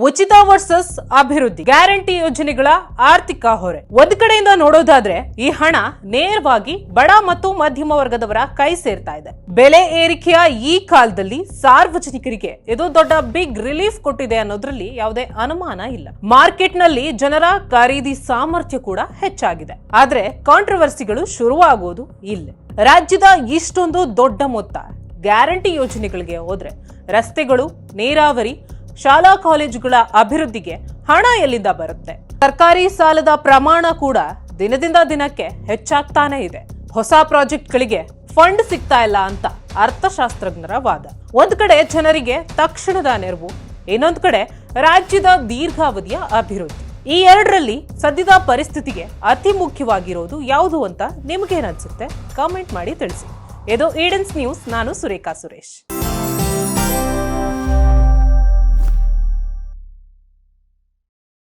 ಉಚಿತ ವರ್ಸಸ್ ಅಭಿವೃದ್ಧಿ ಗ್ಯಾರಂಟಿ ಯೋಜನೆಗಳ ಆರ್ಥಿಕ ಹೊರೆ. ಒಂದು ಕಡೆಯಿಂದ ನೋಡೋದಾದ್ರೆ ಈ ಹಣ ನೇರವಾಗಿ ಬಡ ಮತ್ತು ಮಧ್ಯಮ ವರ್ಗದವರ ಕೈ ಸೇರ್ತಾ ಇದೆ. ಬೆಲೆ ಏರಿಕೆಯ ಈ ಕಾಲದಲ್ಲಿ ಸಾರ್ವಜನಿಕರಿಗೆ ಇದು ದೊಡ್ಡ ಬಿಗ್ ರಿಲೀಫ್ ಕೊಟ್ಟಿದೆ ಅನ್ನೋದ್ರಲ್ಲಿ ಯಾವುದೇ ಅನುಮಾನ ಇಲ್ಲ. ಮಾರ್ಕೆಟ್ ನಲ್ಲಿ ಜನರ ಖರೀದಿ ಸಾಮರ್ಥ್ಯ ಕೂಡ ಹೆಚ್ಚಾಗಿದೆ. ಆದ್ರೆ ಕಾಂಟ್ರವರ್ಸಿಗಳು ಶುರುವಾಗೋದು ಇಲ್ಲೇ. ರಾಜ್ಯದ ಇಷ್ಟೊಂದು ದೊಡ್ಡ ಮೊತ್ತ ಗ್ಯಾರಂಟಿ ಯೋಜನೆಗಳಿಗೆ ಹೋದ್ರೆ ರಸ್ತೆಗಳು, ನೀರಾವರಿ, ಶಾಲಾ ಕಾಲೇಜುಗಳ ಅಭಿವೃದ್ಧಿಗೆ ಹಣ ಎಲ್ಲಿಂದ ಬರುತ್ತೆ? ಸರ್ಕಾರಿ ಸಾಲದ ಪ್ರಮಾಣ ಕೂಡ ದಿನದಿಂದ ದಿನಕ್ಕೆ ಹೆಚ್ಚಾಗ್ತಾನೆ ಇದೆ. ಹೊಸ ಪ್ರಾಜೆಕ್ಟ್ಗಳಿಗೆ ಫಂಡ್ ಸಿಗ್ತಾ ಇಲ್ಲ ಅಂತ ಅರ್ಥಶಾಸ್ತ್ರಜ್ಞರ ವಾದ. ಒಂದ್ ಕಡೆ ಜನರಿಗೆ ತಕ್ಷಣದ ನೆರವು, ಇನ್ನೊಂದ್ ಕಡೆ ರಾಜ್ಯದ ದೀರ್ಘಾವಧಿಯ ಅಭಿವೃದ್ಧಿ. ಈ ಎರಡರಲ್ಲಿ ಸದ್ಯದ ಪರಿಸ್ಥಿತಿಗೆ ಅತಿ ಮುಖ್ಯವಾಗಿರೋದು ಯಾವುದು ಅಂತ ನಿಮ್ಗೇನನ್ಸುತ್ತೆ? ಕಾಮೆಂಟ್ ಮಾಡಿ ತಿಳಿಸಿ. ಇದು ಈಡನ್ಸ್ ನ್ಯೂಸ್. ನಾನು ಸುರೇಖಾ ಸುರೇಶ್.